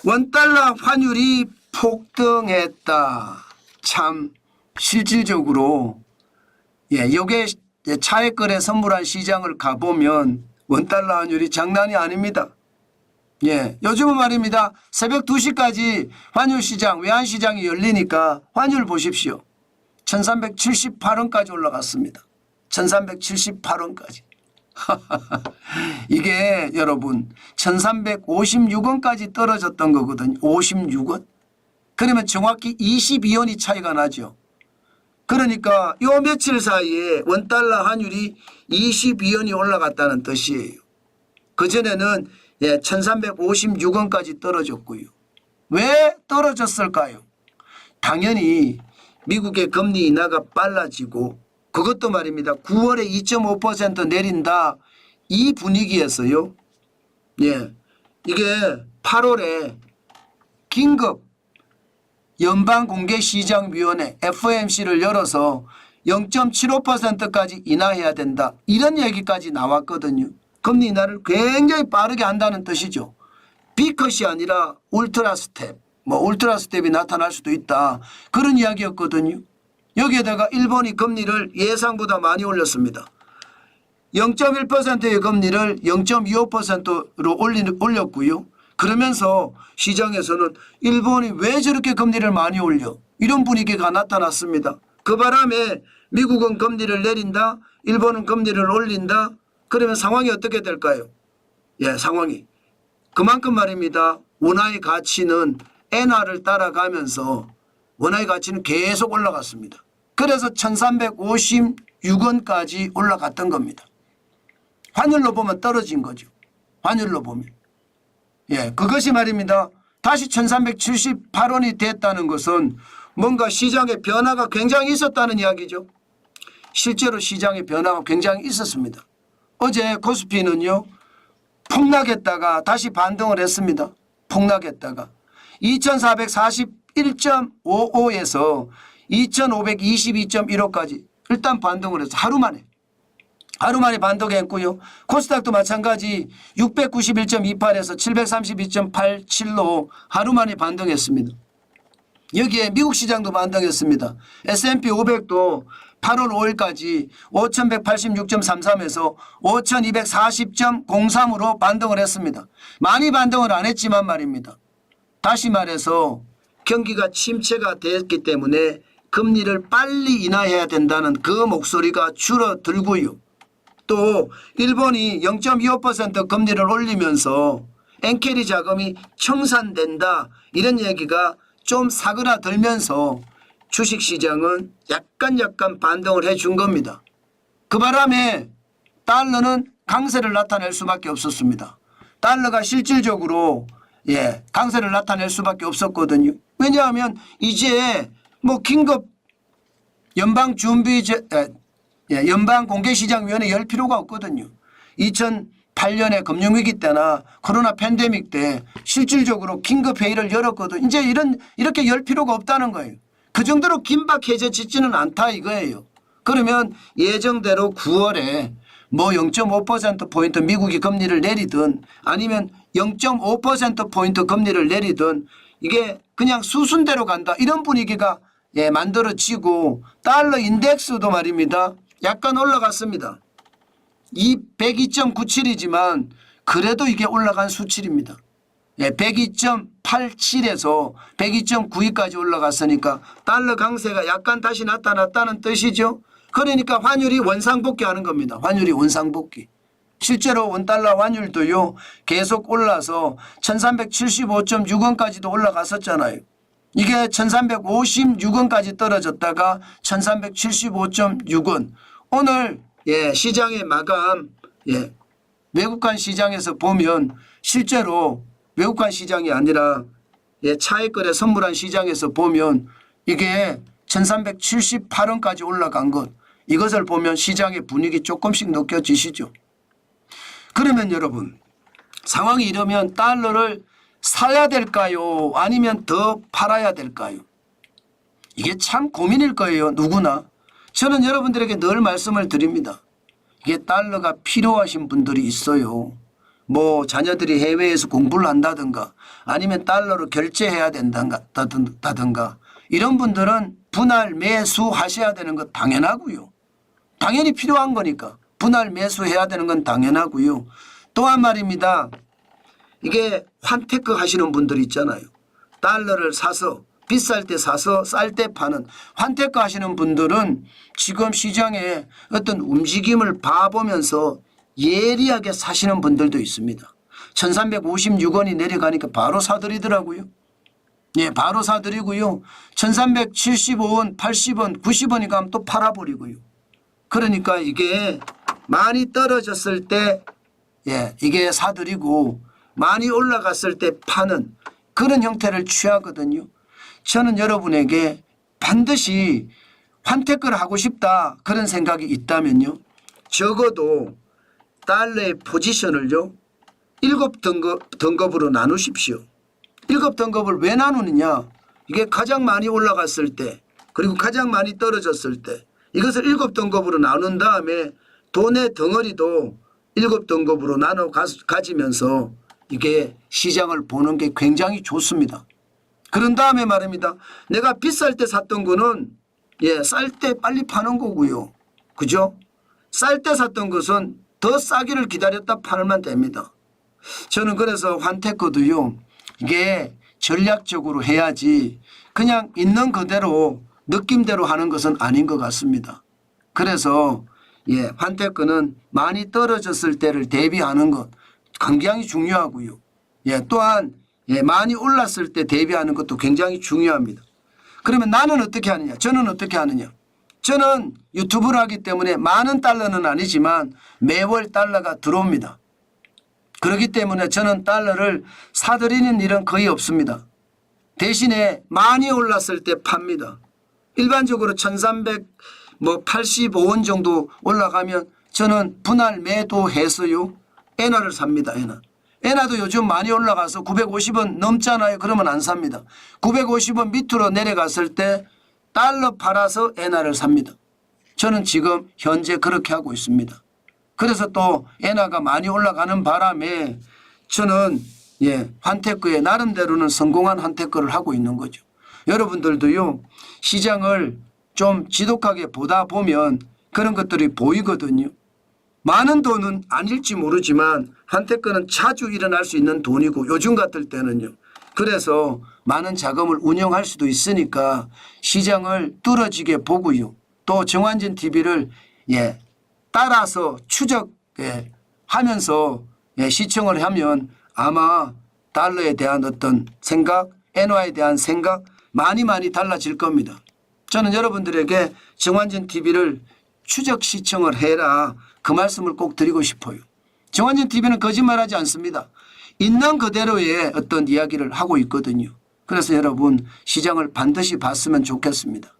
원달러 환율이 폭등했다. 참 실질적으로 요게 차액거래 선물한 시장을 가보면 원달러 환율이 장난이 아닙니다. 요즘은 말입니다. 새벽 2시까지 환율시장 외환시장이 열리니까 환율 보십시오. 1378원까지 올라갔습니다. 1378원까지. 이게 여러분 1356원까지 떨어졌던 거거든요. 56원. 그러면 정확히 22원이 차이가 나죠. 그러니까 요 며칠 사이에 원달러 환율이 22원이 올라갔다는 뜻이에요. 그전에는 1356원까지 떨어졌고요. 왜 떨어졌을까요? 당연히 미국의 금리 인하가 빨라지고 그것도 말입니다. 9월에 2.5% 내린다. 이 분위기에서요. 이게 8월에 긴급 연방공개시장위원회 FOMC를 열어서 0.75%까지 인하해야 된다. 이런 얘기까지 나왔거든요. 금리 인하를 굉장히 빠르게 한다는 뜻이죠. B컷이 아니라 울트라 스텝, 울트라 스텝이 나타날 수도 있다. 그런 이야기였거든요. 여기에다가 일본이 금리를 예상보다 많이 올렸습니다. 0.1%의 금리를 0.25%로 올렸고요. 그러면서 시장에서는 일본이 왜 저렇게 금리를 많이 올려? 이런 분위기가 나타났습니다. 그 바람에 미국은 금리를 내린다. 일본은 금리를 올린다. 그러면 상황이 어떻게 될까요? 상황이. 그만큼 말입니다. 원화의 가치는 엔화를 따라가면서 원화의 가치는 계속 올라갔습니다. 그래서 1356원까지 올라갔던 겁니다. 환율로 보면 떨어진 거죠. 환율로 보면. 그것이 말입니다. 다시 1378원이 됐다는 것은 뭔가 시장의 변화가 굉장히 있었다는 이야기죠. 실제로 시장의 변화가 굉장히 있었습니다. 어제 코스피는요. 폭락했다가 다시 반등을 했습니다. 폭락했다가 2441.55에서 2522.15까지 일단 반등을 해서 하루 만에 반등했고요. 코스닥도 마찬가지 691.28에서 732.87로 하루 만에 반등했습니다. 여기에 미국 시장도 반등했습니다. S&P 500도 8월 5일까지 5186.33에서 5240.03으로 반등을 했습니다. 많이 반등을 안 했지만 말입니다. 다시 말해서 경기가 침체가 됐기 때문에 금리를 빨리 인하해야 된다는 그 목소리가 줄어들고요. 또 일본이 0.25% 금리를 올리면서 엔캐리 자금이 청산된다. 이런 얘기가 좀 사그라들면서 주식시장은 약간 반등을 해준 겁니다. 그 바람에 달러는 강세를 나타낼 수밖에 없었습니다. 달러가 실질적으로 강세를 나타낼 수밖에 없었거든요. 왜냐하면 이제 긴급 연방공개시장위원회 열 필요가 없거든요. 2008년에 금융위기 때나 코로나 팬데믹 때 실질적으로 긴급회의를 열었거든요. 이제 이렇게 열 필요가 없다는 거예요. 그 정도로 긴박해져지지는 않다 이거예요. 그러면 예정대로 9월에 0.5%포인트 미국이 금리를 내리든 아니면 0.5%포인트 금리를 내리든 이게 그냥 수순대로 간다. 이런 분위기가 만들어지고 달러 인덱스도 말입니다. 약간 올라갔습니다. 102.97이지만 그래도 이게 올라간 수치입니다. 102.87에서 102.92까지 올라갔으니까 달러 강세가 약간 다시 나타났다는 뜻이죠. 그러니까 환율이 원상복귀하는 겁니다. 환율이 원상복귀. 실제로 원달러 환율도요. 계속 올라서 1375.6원까지도 올라갔었잖아요. 이게 1356원까지 떨어졌다가 1375.6원. 오늘 시장의 마감 외국간 시장에서 보면 실제로 외국간 시장이 아니라 차익거래 선물한 시장에서 보면 이게 1378원까지 올라간 것. 이것을 보면 시장의 분위기 조금씩 느껴지시죠. 그러면 여러분 상황이 이러면 달러를 사야 될까요? 아니면 더 팔아야 될까요? 이게 참 고민일 거예요. 누구나. 저는 여러분들에게 늘 말씀을 드립니다. 이게 달러가 필요하신 분들이 있어요. 뭐 자녀들이 해외에서 공부를 한다든가 아니면 달러로 결제해야 된다든가 이런 분들은 분할 매수하셔야 되는 것 당연하고요. 당연히 필요한 거니까 분할 매수해야 되는 건 당연하고요. 또한 말입니다. 이게 환테크 하시는 분들 있잖아요. 달러를 사서 비쌀 때 사서 쌀 때 파는 환테크 하시는 분들은 지금 시장에 어떤 움직임을 봐보면서 예리하게 사시는 분들도 있습니다. 1356원이 내려가니까 바로 사들이더라고요. 예, 바로 사들이고요. 1375원, 80원, 90원이 가면 또 팔아버리고요. 그러니까 이게 많이 떨어졌을 때 예, 이게 사들이고 많이 올라갔을 때 파는 그런 형태를 취하거든요. 저는 여러분에게 반드시 환테크를 하고 싶다 그런 생각이 있다면요. 적어도 달러의 포지션을요. 7등급으로 나누십시오. 7등급을 왜 나누느냐. 이게 가장 많이 올라갔을 때 그리고 가장 많이 떨어졌을 때 이것을 7등급으로 나눈 다음에 돈의 덩어리도 7등급으로 나눠 가지면서 이게 시장을 보는 게 굉장히 좋습니다. 그런 다음에 말입니다. 내가 비쌀 때 샀던 거는 예, 쌀 때 빨리 파는 거고요. 그죠? 쌀 때 샀던 것은 더 싸기를 기다렸다 팔면 됩니다. 저는 그래서 환테크도요. 이게 전략적으로 해야지 그냥 있는 그대로 느낌대로 하는 것은 아닌 것 같습니다. 그래서 예, 환테크는 많이 떨어졌을 때를 대비하는 것 굉장히 중요하고요. 예, 또한 예, 많이 올랐을 때 대비하는 것도 굉장히 중요합니다. 그러면 나는 어떻게 하느냐? 저는 어떻게 하느냐? 저는 유튜브를 하기 때문에 많은 달러는 아니지만 매월 달러가 들어옵니다. 그렇기 때문에 저는 달러를 사들이는 일은 거의 없습니다. 대신에 많이 올랐을 때 팝니다. 일반적으로 1385원 정도 올라가면 저는 분할 매도해서요. 엔화를 삽니다. 엔화도 요즘 많이 올라가서 950원 넘잖아요. 그러면 안 삽니다. 950원 밑으로 내려갔을 때 달러 팔아서 엔화를 삽니다. 저는 지금 현재 그렇게 하고 있습니다. 그래서 또 엔화가 많이 올라가는 바람에 저는 예, 환테크에 나름대로는 성공한 환테크를 하고 있는 거죠. 여러분들도요. 시장을 좀 지독하게 보다 보면 그런 것들이 보이거든요. 많은 돈은 아닐지 모르지만 환테크는 자주 일어날 수 있는 돈이고 요즘 같을 때는요. 그래서 많은 자금을 운영할 수도 있으니까 시장을 뚫어지게 보고요. 또 정환진 TV를 예, 따라서 추적하면서 예, 시청을 하면 아마 달러에 대한 어떤 생각, 엔화에 대한 생각 많이 달라질 겁니다. 저는 여러분들에게 정환진 TV를 추적 시청을 해라 그 말씀을 꼭 드리고 싶어요. 정환진 TV는 거짓말하지 않습니다. 있는 그대로의 어떤 이야기를 하고 있거든요. 그래서 여러분 시장을 반드시 봤으면 좋겠습니다.